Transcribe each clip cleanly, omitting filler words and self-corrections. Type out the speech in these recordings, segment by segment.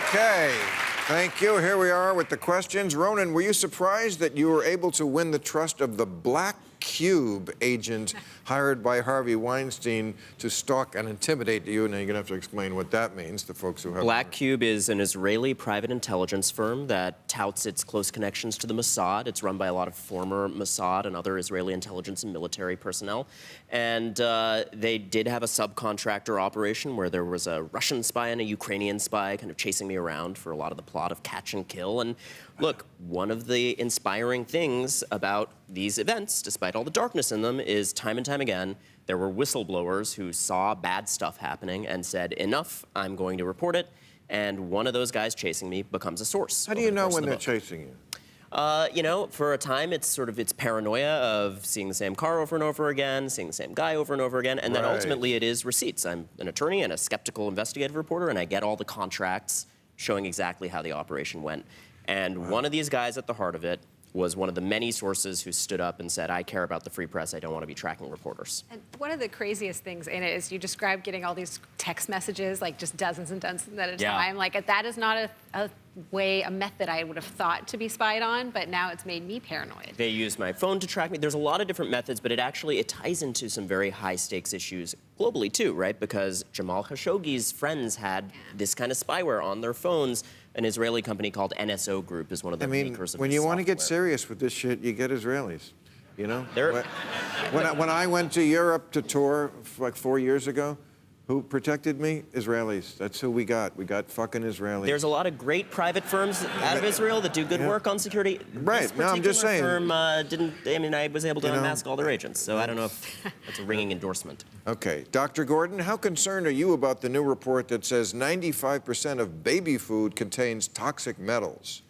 Okay, thank you. Here we are with the questions. Ronan, were you surprised that you were able to win the trust of the Black Cube agent hired by Harvey Weinstein to stalk and intimidate you? Now, you're going to have to explain what that means to folks who have... Black Cube is an Israeli private intelligence firm that touts its close connections to the Mossad. It's run by a lot of former Mossad and other Israeli intelligence and military personnel. And they did have a subcontractor operation where there was a Russian spy and a Ukrainian spy kind of chasing me around for a lot of the plot of Catch and Kill. And look, one of the inspiring things about these events, despite all the darkness in them, is time and time again, there were whistleblowers who saw bad stuff happening and said, enough, I'm going to report it. And one of those guys chasing me becomes a source. How do you know when they're chasing you? You know, for a time, it's paranoia of seeing the same car over and over again, seeing the same guy over and over again, and then ultimately it is receipts. I'm an attorney and a skeptical investigative reporter, and I get all the contracts showing exactly how the operation went. And one of these guys at the heart of it was one of the many sources who stood up and said, I care about the free press, I don't want to be tracking reporters. And one of the craziest things in it is you described getting all these text messages, like just dozens and dozens at a time. Like, that is not a method I would have thought to be spied on, but now it's made me paranoid. They use my phone to track me. There's a lot of different methods, but it ties into some very high-stakes issues globally, too, right? Because Jamal Khashoggi's friends had this kind of spyware on their phones. An Israeli company called NSO Group is one of the makers of when this you want to get software. serious with this shit, you get Israelis, you know? When I went to Europe to tour like 4 years ago, who protected me? Israelis. That's who we got. We got fucking Israelis. There's a lot of great private firms out of Israel that do good work on security. Right. No, I'm just saying. Firm I was able to unmask all their agents, so I don't know if that's a ringing endorsement. Okay. Dr. Gordon, how concerned are you about the new report that says 95% of baby food contains toxic metals?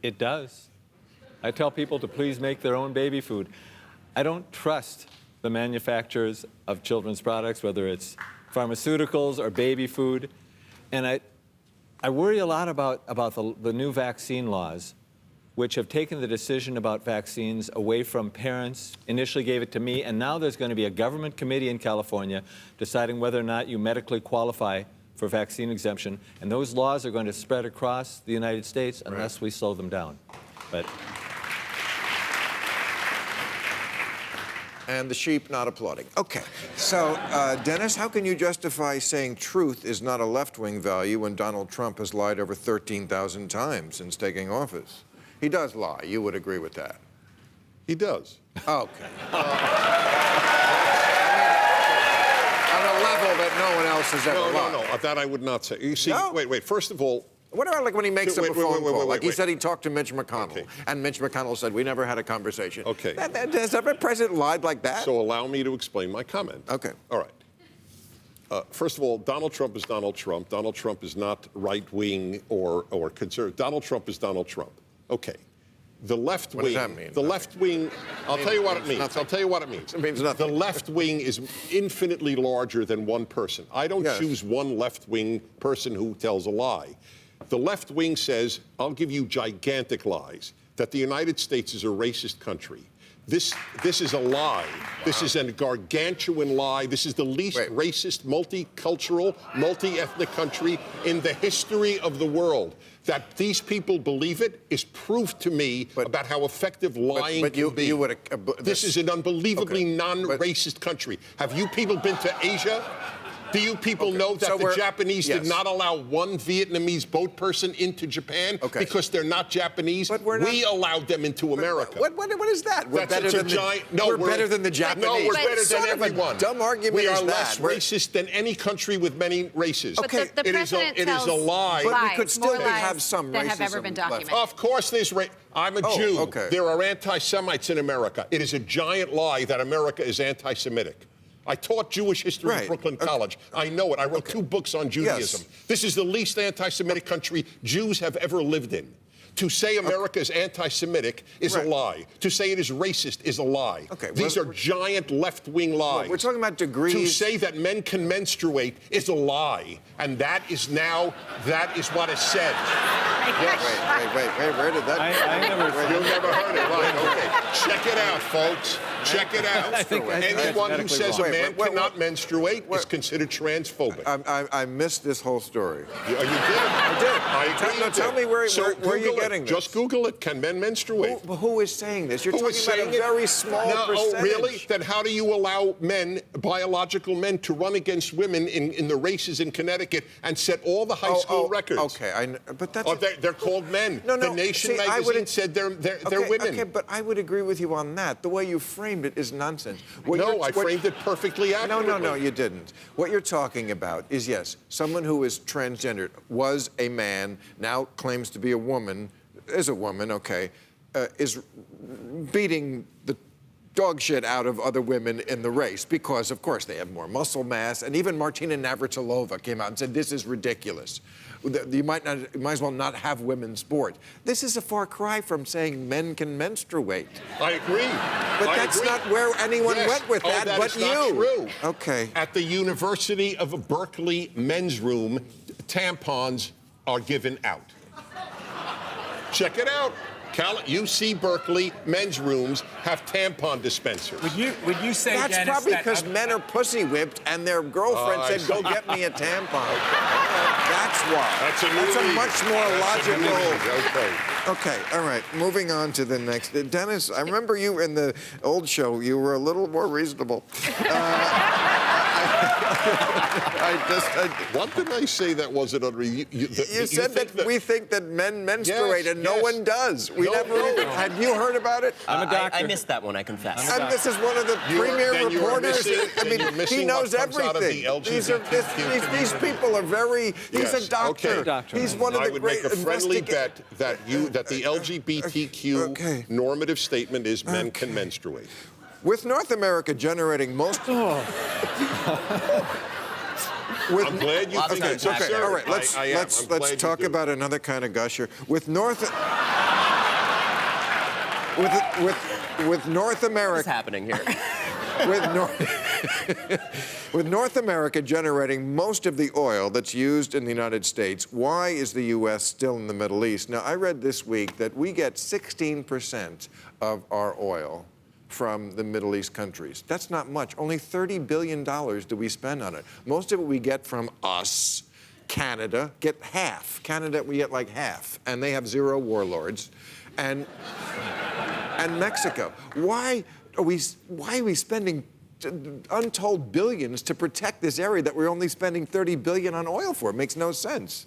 It does. I tell people to please make their own baby food. I don't trust the manufacturers of children's products, whether it's pharmaceuticals or baby food. And I worry a lot about the new vaccine laws, which have taken the decision about vaccines away from parents, initially gave it to me, and now there's going to be a government committee in California deciding whether or not you medically qualify for vaccine exemption. And those laws are going to spread across the United States unless we slow them down. But and the sheep not applauding. Okay, so Dennis, how can you justify saying truth is not a left-wing value when Donald Trump has lied over 13,000 times since taking office? He does lie. You would agree with that? He does. Okay. On a level that no one else has ever lied. No, that I would not say. You see, wait, first of all, what about like when he makes up a phone call? Like he said he talked to Mitch McConnell, Okay. and Mitch McConnell said, we never had a conversation. Okay. Has every president lied like that? So allow me to explain my comment. Okay. All right. First of all, Donald Trump is Donald Trump. Donald Trump is not right-wing or conservative. Donald Trump is Donald Trump. Okay. The left wing... What does that mean? The left wing... I'll tell you what it means. I'll tell you what it means. It means nothing. The left wing is infinitely larger than one person. I don't choose one left-wing person who tells a lie. The left wing says, I'll give you gigantic lies, that the United States is a racist country. This is a lie. This is a gargantuan lie. This is the least racist, multicultural, multi-ethnic country in the history of the world. That these people believe it is proof to me about how effective lying can be. This is an unbelievably non-racist country. Have you people been to Asia? Do you people know that the Japanese did not allow one Vietnamese boat person into Japan because they're not Japanese? We allowed them into America. What is that? We're better than we're better than the Japanese. No, we're better than everyone. Dumb argument. We are less racist than any country with many races. Okay, it is a lie. But we could still have some that racism have ever been documented. Of course there's I'm a Jew. There are anti-Semites in America. It is a giant lie that America is anti-Semitic. I taught Jewish history at Brooklyn College. I know it. I wrote 2 books on Judaism. This is the least anti-Semitic country Jews have ever lived in. To say America is anti-Semitic is a lie. To say it is racist is a lie. Okay, These are giant left-wing lies. We're talking about degrees. To say that men can menstruate is a lie, and that is what is said. Wait, where did that? You never heard it, right? Okay, check it out, folks. Check it out. Anyone who says a man cannot menstruate is considered transphobic. I missed this whole story. You did? I did. I agree. Tell me where are you getting this? Just Google it. Can men menstruate? Who is saying this? You're talking about a very small percentage. Oh, really? Then how do you allow men, biological men, to run against women in the races in Connecticut and set all the high school records? Okay, but that's... They're called men. No, the Nation magazine said they're women. Okay, but I would agree with you on that. The way you framed it is nonsense. I framed it perfectly accurately. No, you didn't. What you're talking about is, yes, someone who is transgendered, was a man, now claims to be a woman, is a woman, okay, is beating the dog shit out of other women in the race because, of course, they have more muscle mass. And even Martina Navratilova came out and said, this is ridiculous. You might as well not have women's sport. This is a far cry from saying men can menstruate. I agree. But that's not where anyone went with that, but you. Not true. Okay. At the University of Berkeley men's room, tampons are given out. Check it out. UC Berkeley men's rooms have tampon dispensers. Would you say, that's Dennis, probably because men are pussy whipped and their girlfriend said, "Go get me a tampon." That's why. That's a much more logical. Okay. Okay. All right. Moving on to the next. Dennis, I remember you in the old show. You were a little more reasonable. What did I say that wasn't unreasonable? You said that we think that men menstruate and no one does. We never even. Have you heard about it? I'm a doctor. I missed that one, I confess. And this is one of the premier reporters. He knows everything. These people are very. He's a doctor. Okay. He's one of the great. I would make a friendly bet that the LGBTQ normative statement is men can menstruate. With North America generating most... I'm glad you think it's absurd. All right, let's talk about another kind of gusher. With North America... What's happening here? With North America generating most of the oil that's used in the United States, why is the U.S. still in the Middle East? Now, I read this week that we get 16% of our oil from the Middle East countries. That's not much. Only $30 billion do we spend on it. Most of it we get from us. Canada get half. Canada, we get like half. And they have 0 warlords. And Mexico. Why are we spending untold billions to protect this area that we're only spending $30 billion on oil for? It makes no sense.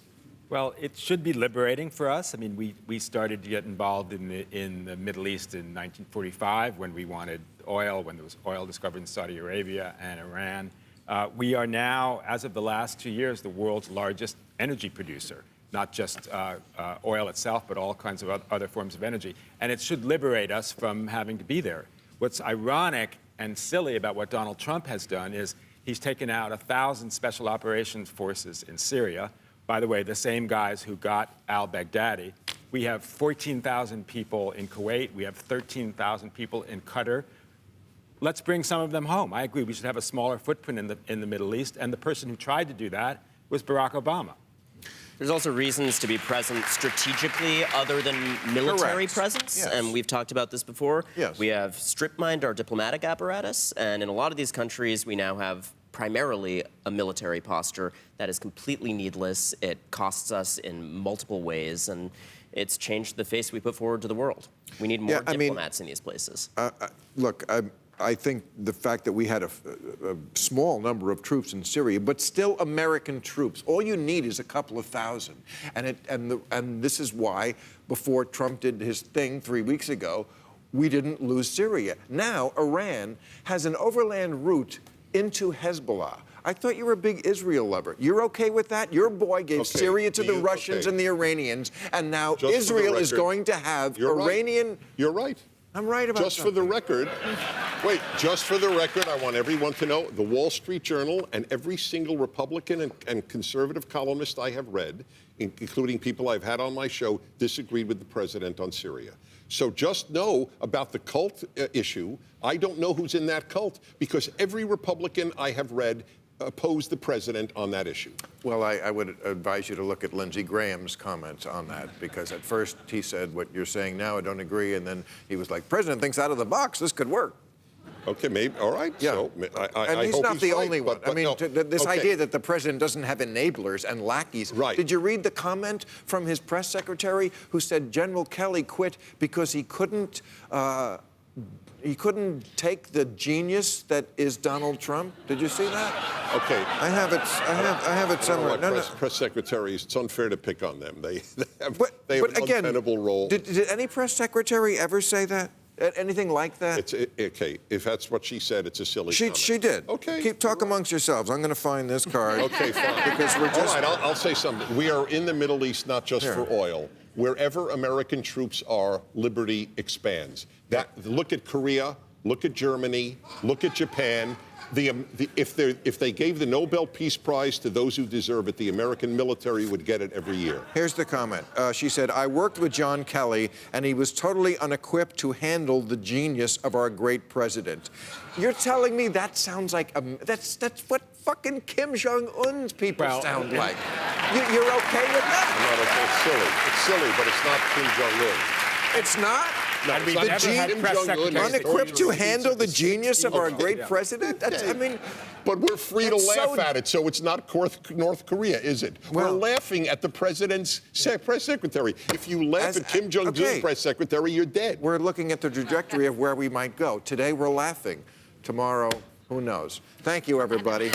Well, it should be liberating for us. I mean, we started to get involved in the Middle East in 1945 when we wanted oil, when there was oil discovered in Saudi Arabia and Iran. We are now, as of the last 2 years, the world's largest energy producer, not just oil itself, but all kinds of other forms of energy. And it should liberate us from having to be there. What's ironic and silly about what Donald Trump has done is he's taken out 1,000 special operations forces in Syria. By the way, the same guys who got al-Baghdadi. We have 14,000 people in Kuwait. We have 13,000 people in Qatar. Let's bring some of them home. I agree. We should have a smaller footprint in the Middle East. And the person who tried to do that was Barack Obama. There's also reasons to be present strategically other than military presence. Yes. And we've talked about this before. Yes. We have strip-mined our diplomatic apparatus. And in a lot of these countries, we now have primarily a military posture that is completely needless. It costs us in multiple ways, and it's changed the face we put forward to the world. We need more diplomats in these places. Look, I think the fact that we had a small number of troops in Syria, but still American troops. All you need is a couple of thousand. And this is why, before Trump did his thing 3 weeks ago, we didn't lose Syria. Now, Iran has an overland route into Hezbollah. I thought you were a big Israel lover. You're okay with that? Your boy gave Syria to the Russians and the Iranians, and now Israel is going to have Iranian... You're right. I'm right about Just for the record, just for the record, I want everyone to know the Wall Street Journal and every single Republican and conservative columnist I have read, including people I've had on my show, disagreed with the president on Syria. So just know about the cult issue. I don't know who's in that cult because every Republican I have read opposed the president on that issue. Well, I would advise you to look at Lindsey Graham's comments on that, because at first he said what you're saying now, I don't agree, and then he was like, president thinks out of the box, this could work. Okay, maybe, all right. Yeah. So, and he's hope not the right, only one. but I mean, no. this Okay. idea that the president doesn't have enablers and lackeys. Right. Did you read the comment from his press secretary who said General Kelly quit because he couldn't take the genius that is Donald Trump? Did you see that? Okay. I have it somewhere. No, Press secretaries, it's unfair to pick on them. They have But an again, untenable role. Did any press secretary ever say that? Anything like that? Okay, if that's what she said, it's a silly comment. She did. Okay. Keep talk amongst yourselves. I'm going to find this card. Okay, fine. Because we're just... All right, I'll say something. We are in the Middle East not just for oil. Wherever American troops are, liberty expands. Look at Korea, look at Germany, look at Japan. If they gave the Nobel Peace Prize to those who deserve it, the American military would get it every year. Here's the comment. She said, I worked with John Kelly, and he was totally unequipped to handle the genius of our great president. You're telling me that sounds like... that's what fucking Kim Jong-un's people sound like. You're okay with that? I'm not okay. It's silly. It's silly, but it's not Kim Jong-un. It's not? No, And we it's never not had Kim press Jong-un. secretaries. Unequipped to handle the genius of our Okay, great yeah. president? I mean... But we're free to That's laugh so- at it, so it's not North Korea, is it? Well- We're laughing at the president's press secretary. If you laugh at Kim Jong-un's okay. press secretary, you're dead. We're looking at the trajectory of where we might go. Today, we're laughing. Tomorrow, who knows? Thank you, everybody.